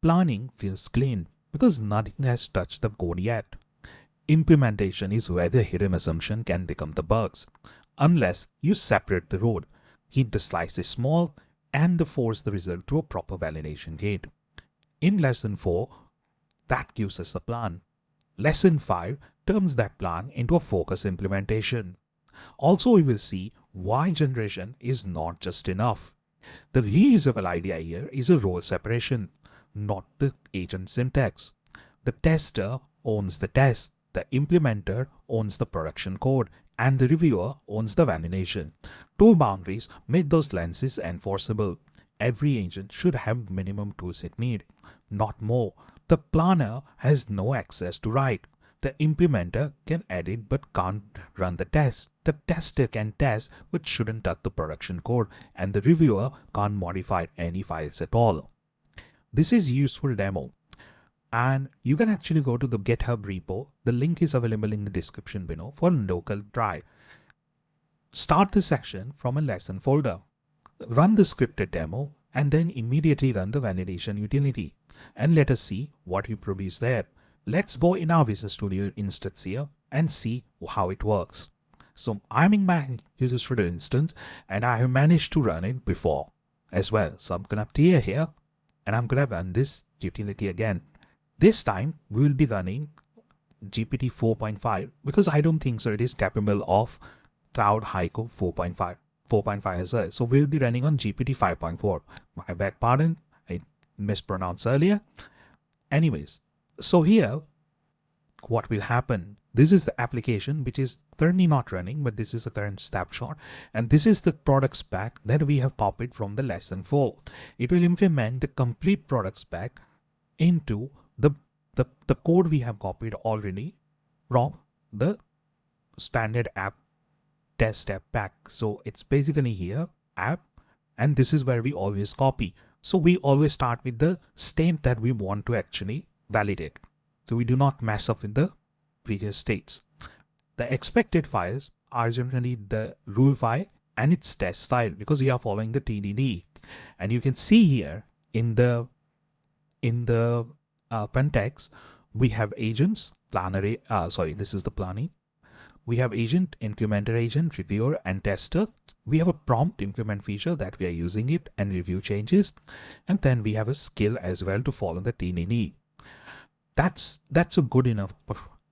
Planning feels clean because nothing has touched the code yet. Implementation is where the hidden assumption can become the bugs, unless you separate the road, keep the slices small, and force the result to a proper validation gate. In lesson 4, that gives us the plan. Lesson 5 turns that plan into a focused implementation. Also, we will see why generation is not just enough. The reusable idea here is a role separation, not the agent syntax. The tester owns the test, the implementer owns the production code, and the reviewer owns the validation. Two boundaries make those lenses enforceable. Every agent should have minimum tools it needs, not more. The planner has no access to write. The implementer can edit but can't run the test. The tester can test but shouldn't touch the production code, and the reviewer can't modify any files at all. This is useful demo, and you can actually go to the GitHub repo. The link is available in the description below for local try. Start the section from a lesson folder. Run the scripted demo and then immediately run the validation utility. And let us see what we produce there. Let's go in our Visual Studio instance here and see how it works. So I'm in my Visual Studio instance and I have managed to run it before as well. So I'm going to clear here and I'm going to run this utility again. This time we will be running GPT 4.5 because I don't think so it is capable of Cloud Haiku 4.5 as well. So we'll be running on GPT 5.4. My bad pardon, I mispronounced earlier. Anyways, so here what will happen, this is the application which is currently not running, but this is a current snapshot, and this is the product spec that we have copied from the lesson 4. It will implement the complete product spec into the code we have copied already from the standard app test app pack. So it's basically here app, and this is where we always copy. So we always start with the state that we want to actually validate. So we do not mess up with the previous states. The expected files are generally the rule file and its test file because we are following the TDD. And you can see here in the context, we have agents, planner, this is the planning. We have agent, implementer agent, reviewer, and tester. We have a prompt implement feature that we are using it and review changes. And then we have a skill as well to follow the TDD. That's a good enough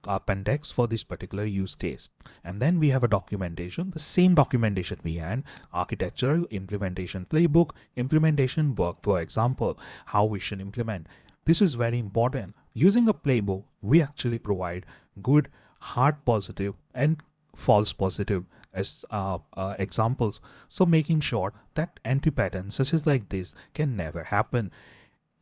context for this particular use case. And then we have a documentation, the same documentation we had, architectural, implementation playbook, implementation workflow example, how we should implement. This is very important. Using a playbook, we actually provide good hard positive and false positive as examples. So making sure that anti-patterns such as like this can never happen.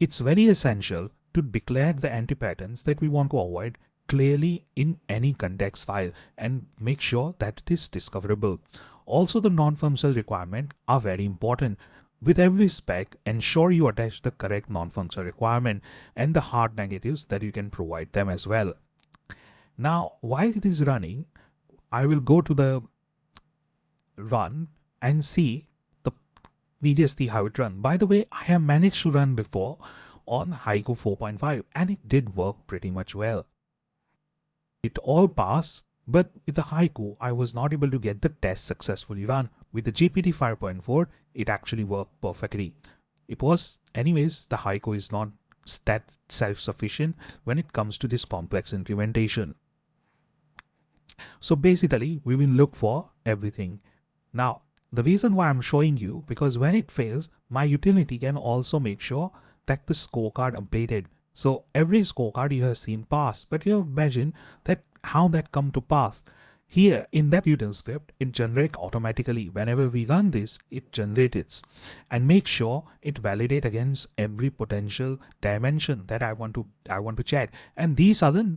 It's very essential to declare the anti-patterns that we want to avoid clearly in any context file and make sure that it is discoverable. Also, the non-functional requirements are very important. With every spec, ensure you attach the correct non-functional requirement and the hard negatives that you can provide them as well. Now, while it is running, I will go to the run and see the VDST how it run. By the way, I have managed to run before on Haiku 4.5 and it did work pretty much well. It all passed, but with the Haiku, I was not able to get the test successfully run. With the GPT 5.4, it actually worked perfectly. It was, anyways, the Haiku is not that self-sufficient when it comes to this complex implementation. So basically, we will look for everything. Now, the reason why I'm showing you, because when it fails, my utility can also make sure that the scorecard updated. So every scorecard you have seen pass, but you imagine that how that come to pass. Here in that util script, it generates automatically. Whenever we run this, it generates and make sure it validate against every potential dimension that I want to check. And these are the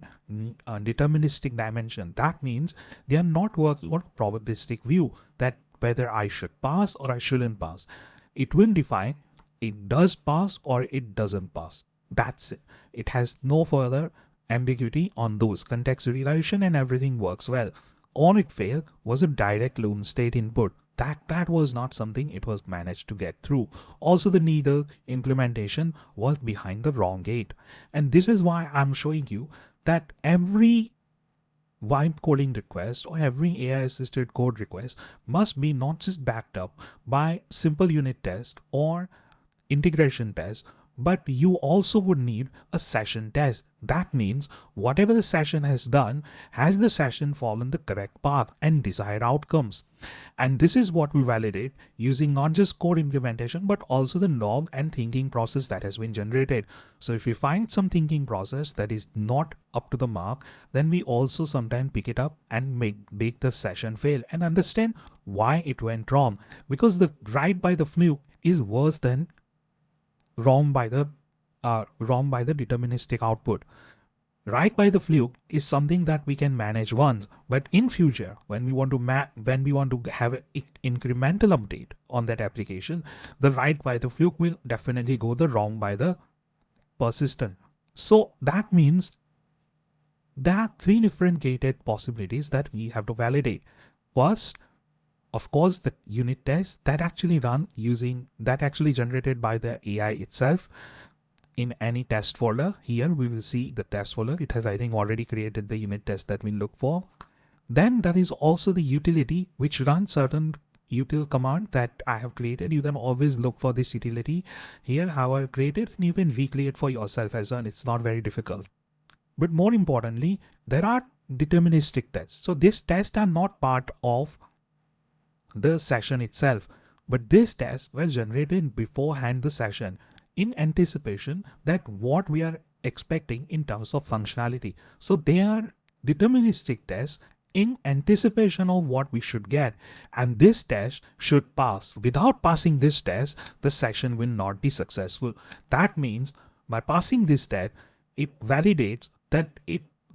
deterministic dimension. That means they are not working on a probabilistic view that whether I should pass or I shouldn't pass. It will define it does pass or it doesn't pass. That's it. It has no further ambiguity on those. Context utilization and everything works well. On it failed was a direct loon state input. that was not something it was managed to get through. Also, the needle implementation was behind the wrong gate. And this is why I'm showing you that every vibe coding request or every AI assisted code request must be not just backed up by simple unit test or integration test, but you also would need a session test. That means whatever the session has done, has the session followed the correct path and desired outcomes. And this is what we validate using not just code implementation, but also the log and thinking process that has been generated. So if we find some thinking process that is not up to the mark, then we also sometimes pick it up and make the session fail and understand why it went wrong. Because the right by the fluke is worse than wrong by the deterministic output. Right by the fluke is something that we can manage once, but in future, when we want to have an incremental update on that application, the right by the fluke will definitely go the wrong by the persistent. So that means there are three different gated possibilities that we have to validate. First, of course, the unit test that actually generated by the AI itself in any test folder. Here we will see the test folder. It has, I think, already created the unit test that we look for. Then there is also the utility which runs certain util command that I have created. You can always look for this utility here, how I created, and you can recreate for yourself as well. It's not very difficult. But more importantly, there are deterministic tests. So these tests are not part of the session itself, but these tests were generated beforehand the session in anticipation that what we are expecting in terms of functionality. So they are deterministic tests in anticipation of what we should get, and this test should pass. Without passing this test, the session will not be successful. That means by passing this test, it validates that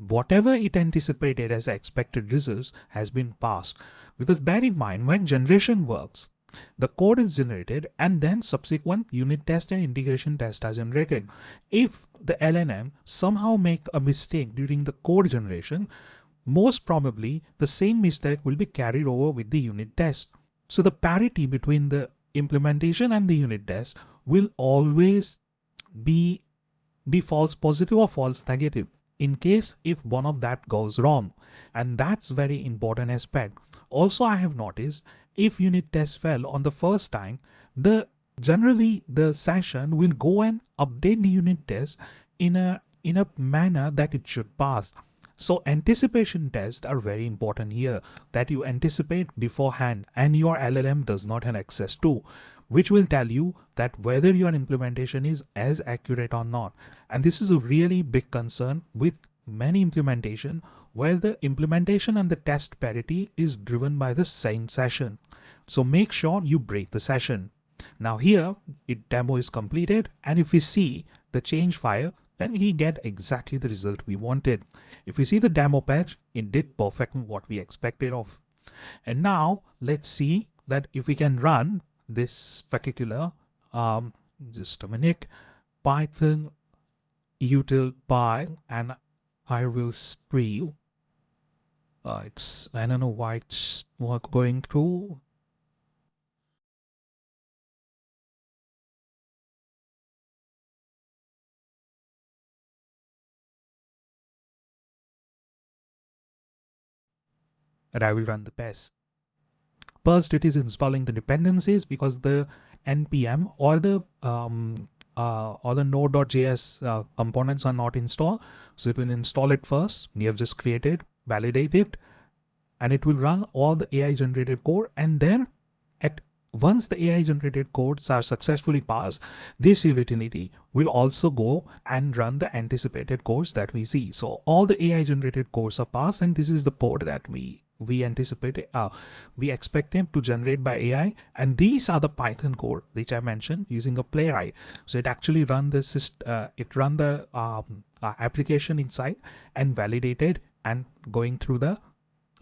whatever it anticipated as expected results has been passed. Because bear in mind, when generation works, the code is generated and then subsequent unit test and integration test are generated. If the LLM somehow make a mistake during the code generation, most probably the same mistake will be carried over with the unit test. So the parity between the implementation and the unit test will always be false positive or false negative in case if one of that goes wrong. And that's very important aspect. Also, I have noticed if unit test fell on the first time, generally the session will go and update the unit test in a manner that it should pass. So anticipation tests are very important here, that you anticipate beforehand and your LLM does not have access to, which will tell you that whether your implementation is as accurate or not. And this is a really big concern with many implementation, where the implementation and the test parity is driven by the same session. So make sure you break the session. Now here, demo is completed, and if we see the change file, then we get exactly the result we wanted. If we see the demo patch, it did perfectly what we expected of. And now let's see that if we can run this particular just a minute, Python util.py, and I will stream. I don't know why it's not going through. And I will run the test. First, it is installing the dependencies because the npm or the node.js components are not installed. So it will install it first. We have just created, validate it, and it will run all the AI generated code. And then once the AI generated codes are successfully passed, this utility will also go and run the anticipated codes that we see. So all the AI generated codes are passed, and this is the code that we expect them to generate by AI. And these are the Python code which I mentioned using a Playwright. So it actually run the application inside and validated and going through the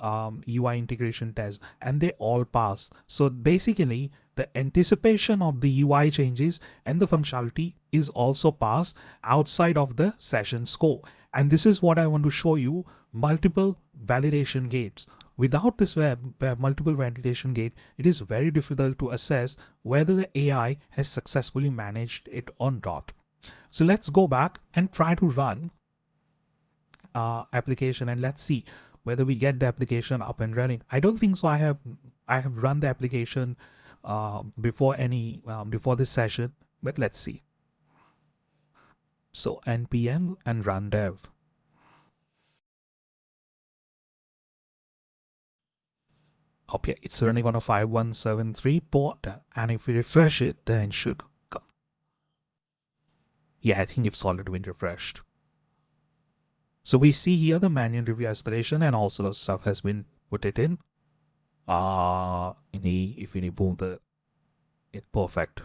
UI integration test, and they all pass. So basically the anticipation of the UI changes and the functionality is also passed outside of the session scope. And this is what I want to show you, multiple validation gates. Without this multiple validation gate, it is very difficult to assess whether the AI has successfully managed it or not. So let's go back and try to run application, and let's see whether we get the application up and running. I don't think so. I have run the application before this session, but let's see. So npm and run dev. Okay, it's running on a 5173 port, and if we refresh it, then it should come. Yeah, I think it's already been refreshed. So we see here the manual review escalation and also the stuff has been put it in. If we boom it's perfect.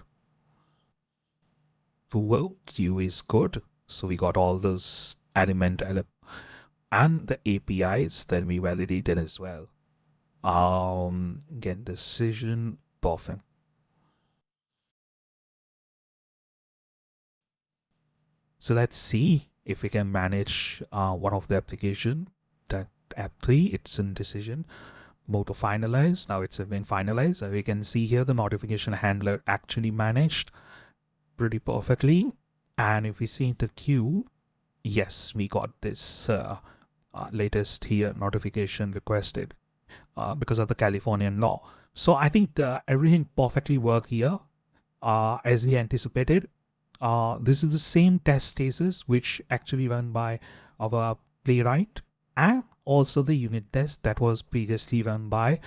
Well, queue is good. So we got all those element and the APIs that we validated as well. Get decision, perfect. So let's see if we can manage one of the application. That app 3, it's in decision mode to finalize. Now it's been finalized. So we can see here the notification handler actually managed pretty perfectly. And if we see the queue, yes, we got this latest here notification requested because of the Californian law. So I think everything perfectly worked here as we anticipated. This is the same test cases which actually run by our Playwright, and also the unit test that was previously run by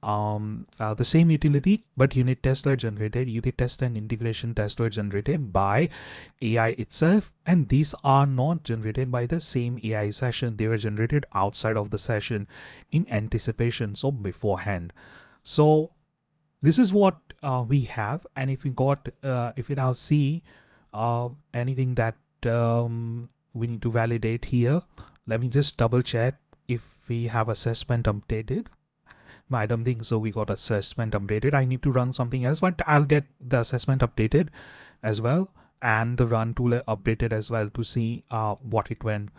the same utility, but unit tests were generated, unit test and integration tests were generated by AI itself, and these are not generated by the same AI session. They were generated outside of the session in anticipation, so beforehand. So this is what we have, and if we got if we now see anything that we need to validate here, let me just double check if we have assessment updated. I don't think so. We got assessment updated. I need to run something else, but I'll get the assessment updated as well and the run tool updated as well to see what it went.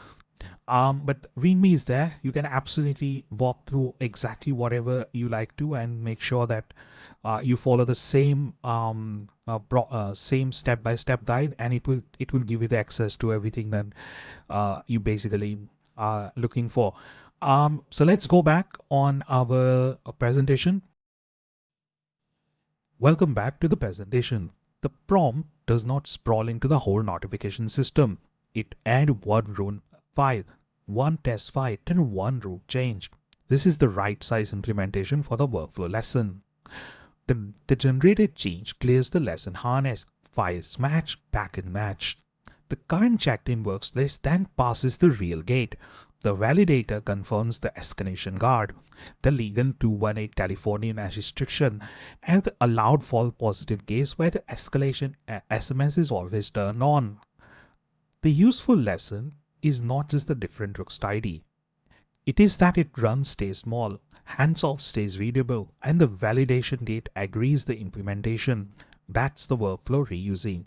But README is there. You can absolutely walk through exactly whatever you like to and make sure that you follow the same same step-by-step guide, and it will give you the access to everything that you basically are looking for. So let's go back on our presentation. Welcome back to the presentation. The prompt does not sprawl into the whole notification system. It adds one run file, one test file, and one route change. This is the right size implementation for the workflow lesson. The generated change clears the lesson harness. Files match, packet match. The current checked-in workspace then passes the real gate. The validator confirms the escalation guard, the legal 218 Californian restriction, and the allowed false positive case where the escalation SMS is always turned on. The useful lesson is not just the different rooks ID. It is that it runs stays small, hands-off stays readable, and the validation date agrees the implementation. That's the workflow reusing.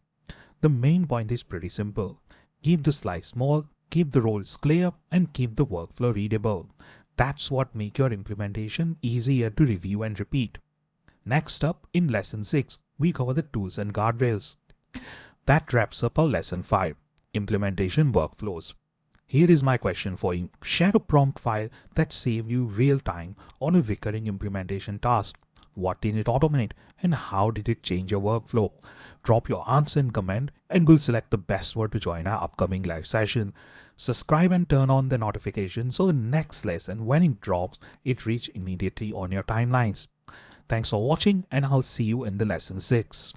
The main point is pretty simple. Keep the slice small, keep the roles clear, and keep the workflow readable. That's what makes your implementation easier to review and repeat. Next up, in lesson 6, we cover the tools and guardrails. That wraps up our lesson 5, implementation workflows. Here is my question for you. Share a prompt file that saved you real time on a recurring implementation task. What did it automate and how did it change your workflow? Drop your answer in comment and we'll select the best one to join our upcoming live session. Subscribe and turn on the notification so the next lesson, when it drops, it reaches immediately on your timelines. Thanks for watching and I'll see you in the lesson 6.